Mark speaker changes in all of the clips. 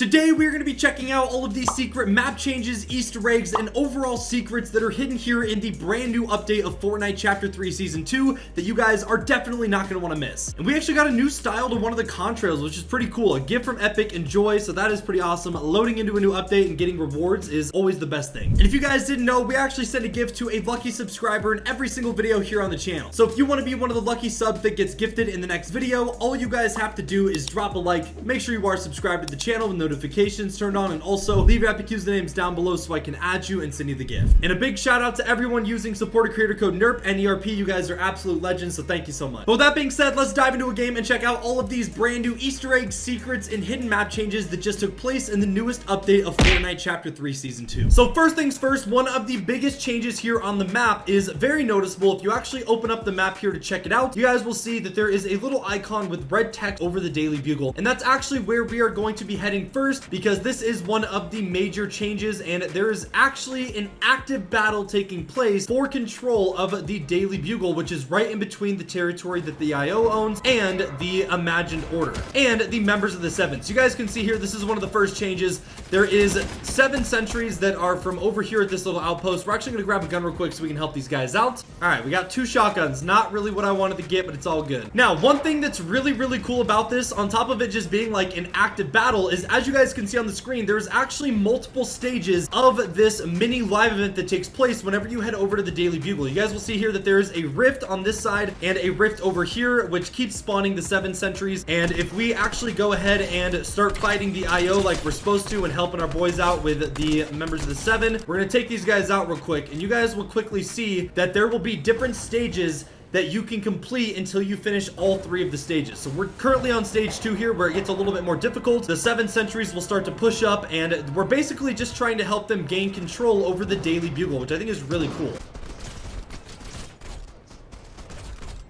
Speaker 1: Today we're going to be checking out all of these secret map changes, Easter eggs, and overall secrets that are hidden here in the brand new update of Fortnite Chapter 3 Season 2 that you guys are definitely not going to want to miss. And we actually got a new style to one of the contrails, which is pretty cool. A gift from Epic, enjoy, so that is pretty awesome. Loading into a new update and getting rewards is always the best thing. And if you guys didn't know, we actually send a gift to a lucky subscriber in every single video here on the channel. So if you want to be one of the lucky subs that gets gifted in the next video, all you guys have to do is drop a like, make sure you are subscribed to the channel with notifications turned on, and also leave your epic usernames down below so I can add you and send you the gift. And a big shout out to everyone using supported creator code NERP and ERP. You guys are absolute legends, so thank you so much. But with that being said, let's dive into a game and check out all of these brand new Easter eggs, secrets, and hidden map changes that just took place in the newest update of Fortnite Chapter 3 Season 2. So first things first, one of the biggest changes here on the map is very noticeable. If you actually open up the map here to check it out, you guys will see that there is a little icon with red text over the Daily Bugle, and that's actually where we are going to be heading first, because this is one of the major changes, and there is actually an active battle taking place for control of the Daily Bugle, which is right in between the territory that the IO owns and the Imagined Order and the members of the Seven. So you guys can see here, this is one of the first changes. There is 7 sentries that are from over here at this little outpost. We're actually going to grab a gun real quick so we can help these guys out. All right, we got 2 shotguns. Not really what I wanted to get, but it's all good. Now, one thing that's really cool about this, on top of it just being like an active battle, is as you guys can see on the screen, there's actually multiple stages of this mini live event that takes place whenever you head over to the Daily Bugle. You guys will see here that there is a rift on this side and a rift over here, which keeps spawning the 7 sentries. And if we actually go ahead and start fighting the IO like we're supposed to and helping our boys out with the members of the 7, we're going to take these guys out real quick, and you guys will quickly see that there will be different stages that you can complete until you finish all 3 of the stages. So we're currently on stage 2 here, where it gets a little bit more difficult. The 7 sentries will start to push up, and we're basically just trying to help them gain control over the Daily Bugle, which I think is really cool.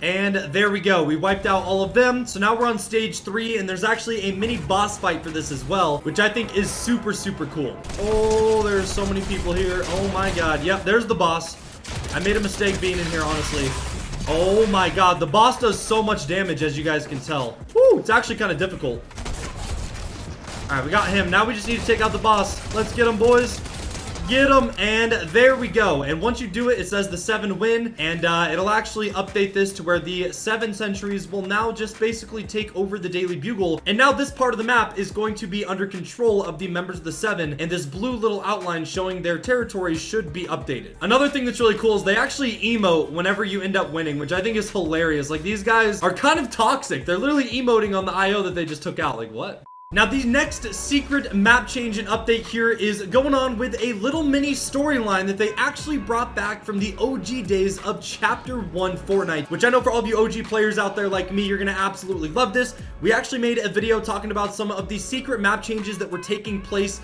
Speaker 1: And there we go, we wiped out all of them. So now we're on stage 3, and there's actually a mini boss fight for this as well, which I think is super cool. Oh, there's so many people here. Oh my god. Yep, there's the boss. I made a mistake being in here, honestly. Oh my god, the boss does so much damage, as you guys can tell. Woo, it's actually kind of difficult. Alright, we got him. Now we just need to take out the boss. Let's get him, boys. Get him, and there we go. And once you do it, it says the 7 win, and it'll actually update this to where the 7 sentries will now just basically take over the Daily Bugle. And now this part of the map is going to be under control of the members of the 7, and this blue little outline showing their territories should be updated. Another thing that's really cool is they actually emote whenever you end up winning, which I think is hilarious. Like, these guys are kind of toxic. They're literally emoting on the IO that they just took out. Like, what? Now, the next secret map change and update here is going on with a little mini storyline that they actually brought back from the OG days of Chapter 1 Fortnite, which I know for all of you OG players out there like me, you're going to absolutely love this. We actually made a video talking about some of the secret map changes that were taking place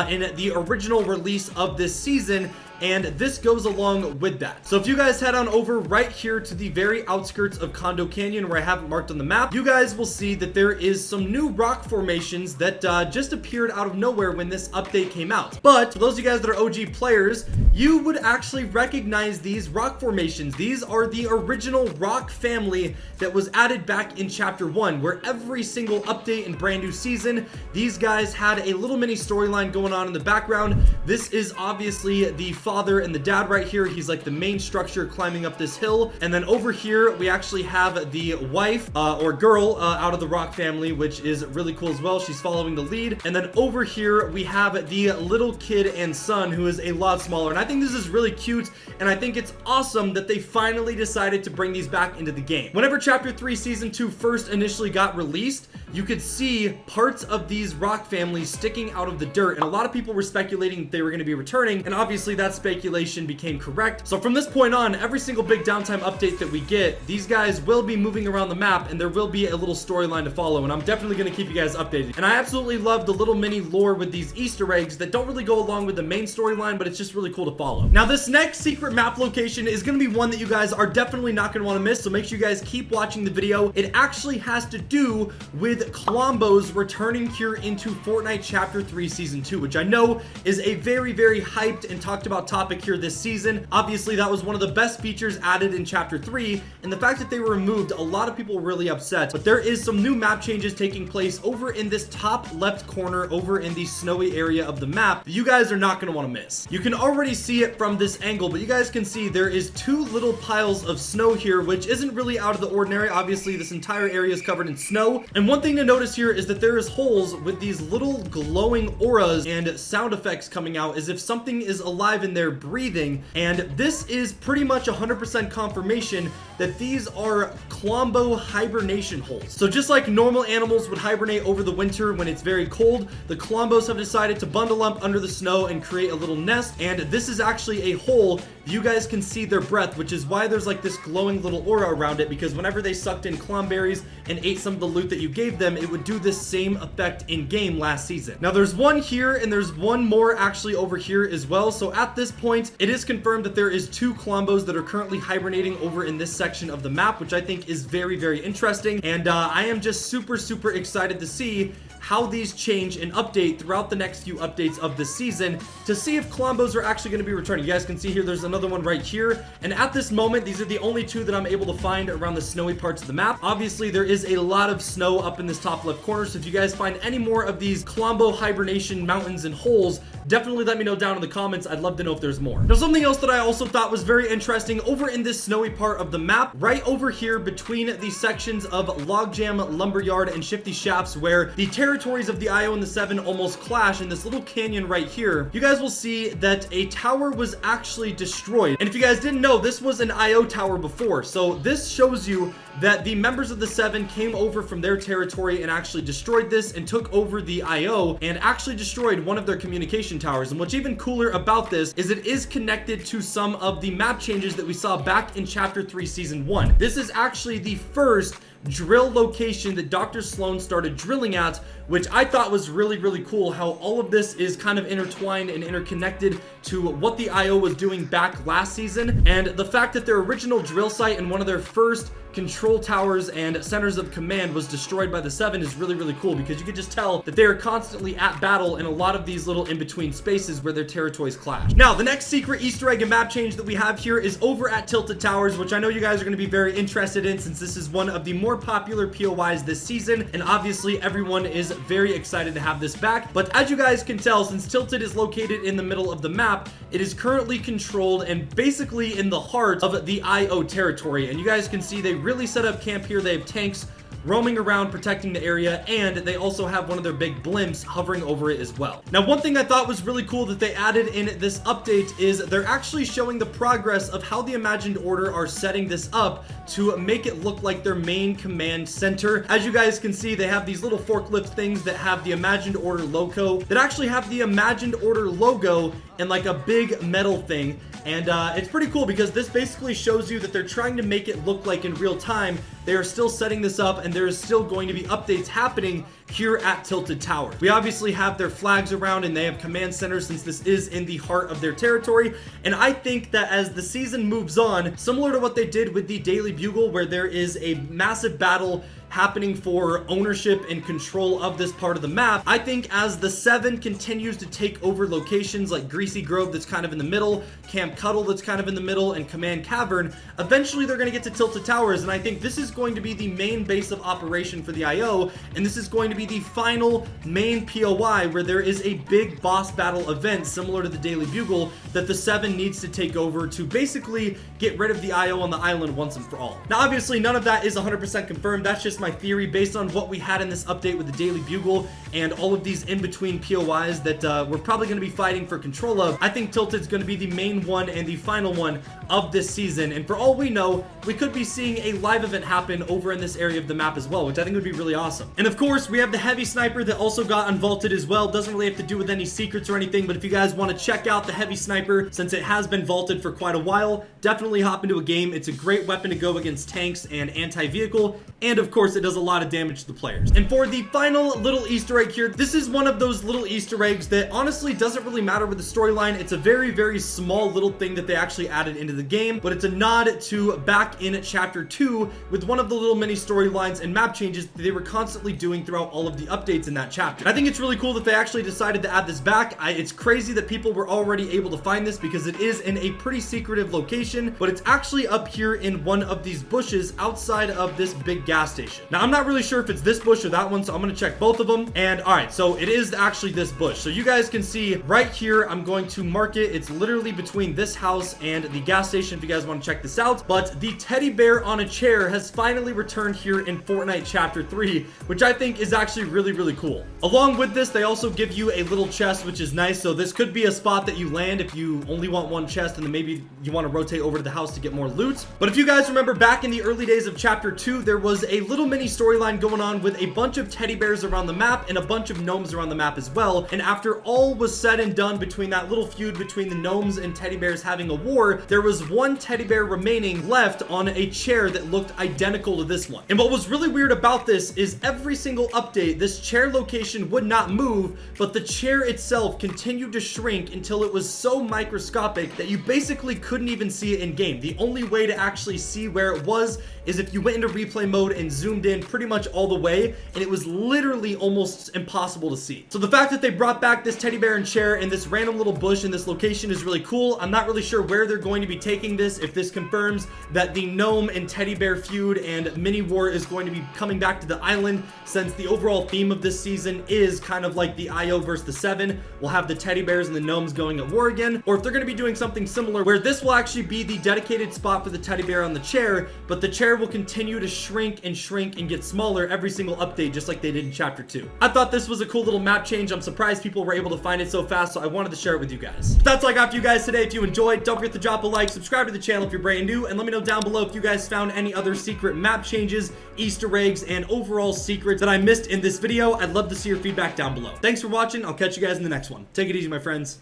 Speaker 1: in the original release of this season, and this goes along with that. So if you guys head on over right here to the very outskirts of Condo Canyon, where I have it marked on the map, you guys will see that there is some new rock formations that just appeared out of nowhere when this update came out. But for those of you guys that are OG players, you would actually recognize these rock formations. These are the original rock family that was added back in Chapter 1, where every single update and brand new season, these guys had a little mini storyline going on in the background. This is obviously the father and the dad right here. He's like the main structure climbing up this hill. And then over here, we actually have the wife or girl out of the rock family, which is really cool as well. She's following the lead. And then over here, we have the little kid and son, who is a lot smaller. And I think this is really cute. And I think it's awesome that they finally decided to bring these back into the game. Whenever Chapter 3 Season 2 first initially got released, you could see parts of these rock families sticking out of the dirt, and a lot of people were speculating they were going to be returning, and obviously that speculation became correct. So from this point on, every single big downtime update that we get, these guys will be moving around the map, and there will be a little storyline to follow, and I'm definitely going to keep you guys updated. And I absolutely love the little mini lore with these Easter eggs that don't really go along with the main storyline, but it's just really cool to follow. Now, this next secret map location is going to be one that you guys are definitely not going to want to miss, so make sure you guys keep watching the video. It actually has to do with Colombos returning here into Fortnite Chapter 3 Season 2, which I know is a very hyped and talked about topic here this season. Obviously, that was one of the best features added in Chapter 3, and the fact that they were removed, a lot of people were really upset. But there is some new map changes taking place over in this top left corner over in the snowy area of the map that you guys are not going to want to miss. You can already see it from this angle, but you guys can see there is two little piles of snow here, which isn't really out of the ordinary. Obviously, this entire area is covered in snow. And one thing to notice here is that there is holes with these little glowing auras and sound effects coming out as if something is alive in there breathing. And this is pretty much 100% confirmation that these are Klombo hibernation holes. So just like normal animals would hibernate over the winter when it's very cold, the Klombos have decided to bundle up under the snow and create a little nest. And this is actually a hole you guys can see their breath, which is why there's like this glowing little aura around it, because whenever they sucked in clomberries and ate some of the loot that you gave them, it would do this same effect in game last season. Now there's one here and there's one more actually over here as well. So at this point, it is confirmed that there is two Klombos that are currently hibernating over in this section of the map, which I think is very, very interesting. And I am just super, super excited to see how these change and update throughout the next few updates of this season to see if Klombos are actually going to be returning. You guys can see here there's another one right here, and at this moment these are the only two that I'm able to find around the snowy parts of the map. Obviously there is a lot of snow up in this top left corner, so if you guys find any more of these Klombo hibernation mountains and holes, definitely let me know down in the comments. I'd love to know if there's more. Now something else that I also thought was very interesting over in this snowy part of the map, right over here between the sections of Logjam, Lumberyard, and Shifty Shafts, where the territories of the IO and the 7 almost clash in this little canyon right here, you guys will see that a tower was actually destroyed. And if you guys didn't know, this was an IO tower before, so this shows you that the members of the 7 came over from their territory and actually destroyed this and took over the IO and actually destroyed one of their communication towers. And what's even cooler about this is it is connected to some of the map changes that we saw back in Chapter 3 Season 1. This is actually the first drill location that Dr. Sloan started drilling at, which I thought was really, really cool, how all of this is kind of intertwined and interconnected to what the IO was doing back last season. And the fact that their original drill site and one of their first control towers and centers of command was destroyed by the 7 is really, really cool, because you can just tell that they are constantly at battle in a lot of these little in-between spaces where their territories clash. Now, the next secret Easter egg and map change that we have here is over at Tilted Towers, which I know you guys are going to be very interested in since this is one of the more popular POIs this season, and obviously everyone is very excited to have this back. But as you guys can tell, since Tilted is located in the middle of the map, it is currently controlled and basically in the heart of the IO territory. And you guys can see they really set up camp here. They have tanks roaming around protecting the area, and they also have one of their big blimps hovering over it as well. Now, one thing I thought was really cool that they added in this update is they're actually showing the progress of how the Imagined Order are setting this up to make it look like their main command center. As you guys can see, they have these little forklift things that have the Imagined Order logo, that actually have the Imagined Order logo in like a big metal thing. And it's pretty cool because this basically shows you that they're trying to make it look like in real time they are still setting this up, and there is still going to be updates happening here at Tilted Tower. We obviously have their flags around, and they have command centers since this is in the heart of their territory. And I think that as the season moves on, similar to what they did with the Daily Bugle, where there is a massive battle happening for ownership and control of this part of the map, I think as the 7 continues to take over locations like Greasy Grove that's kind of in the middle, Camp Cuddle that's kind of in the middle, and Command Cavern, eventually they're going to get to Tilted Towers, and I think this is going to be the main base of operation for the IO, and this is going to be the final main POI where there is a big boss battle event similar to the Daily Bugle that the 7 needs to take over to basically get rid of the IO on the island once and for all. Now obviously none of that is 100% confirmed, that's just my theory based on what we had in this update with the Daily Bugle and all of these in-between POIs that we're probably going to be fighting for control of. I think Tilted's going to be the main one and the final one of this season, and for all we know, we could be seeing a live event happen over in this area of the map as well, which I think would be really awesome. And of course, we have the Heavy Sniper that also got unvaulted as well. Doesn't really have to do with any secrets or anything, but if you guys want to check out the Heavy Sniper, since it has been vaulted for quite a while, definitely hop into a game. It's a great weapon to go against tanks and anti-vehicle and of course it does a lot of damage to the players. And for the final little Easter egg here, this is one of those little Easter eggs that honestly doesn't really matter with the storyline. It's a very, very small little thing that they actually added into the game, but it's a nod to back in chapter 2 with one of the little mini storylines and map changes that they were constantly doing throughout all of the updates in that chapter. I think it's really cool that they actually decided to add this back. It's crazy that people were already able to find this because it is in a pretty secretive location, but it's actually up here in one of these bushes outside of this big gas station. Now, I'm not really sure if it's this bush or that one, so I'm going to check both of them. And all right, so it is actually this bush. So you guys can see right here, I'm going to mark it. It's literally between this house and the gas station if you guys want to check this out. But the teddy bear on a chair has finally returned here in Fortnite chapter 3, which I think is actually really, really cool. Along with this, they also give you a little chest, which is nice. So this could be a spot that you land if you only want one chest, and then maybe you want to rotate over to the house to get more loot. But if you guys remember back in the early days of chapter 2, there was a little mini storyline going on with a bunch of teddy bears around the map and a bunch of gnomes around the map as well. And after all was said and done between that little feud between the gnomes and teddy bears having a war, there was one teddy bear remaining left on a chair that looked identical to this one. And what was really weird about this is every single update, this chair location would not move, but the chair itself continued to shrink until it was so microscopic that you basically couldn't even see it in game. The only way to actually see where it was is if you went into replay mode and zoomed in pretty much all the way, and it was literally almost impossible to see. So the fact that they brought back this teddy bear and chair in this random little bush in this location is really cool. I'm not really sure where they're going to be taking this, if this confirms that the gnome and teddy bear feud and mini war is going to be coming back to the island, since the overall theme of this season is kind of like the IO versus the 7. We'll have the teddy bears and the gnomes going at war again, or if they're going to be doing something similar where this will actually be the dedicated spot for the teddy bear on the chair, but the chair will continue to shrink and get smaller every single update, just like they did in chapter 2. I thought this was a cool little map change. I'm surprised people were able to find it so fast, so I wanted to share it with you guys. That's all I got for you guys today. If you enjoyed, don't forget to drop a like, subscribe to the channel if you're brand new, and let me know down below if you guys found any other secret map changes, Easter eggs, and overall secrets that I missed in this video. I'd love to see your feedback down below. Thanks for watching. I'll catch you guys in the next one. Take it easy, my friends.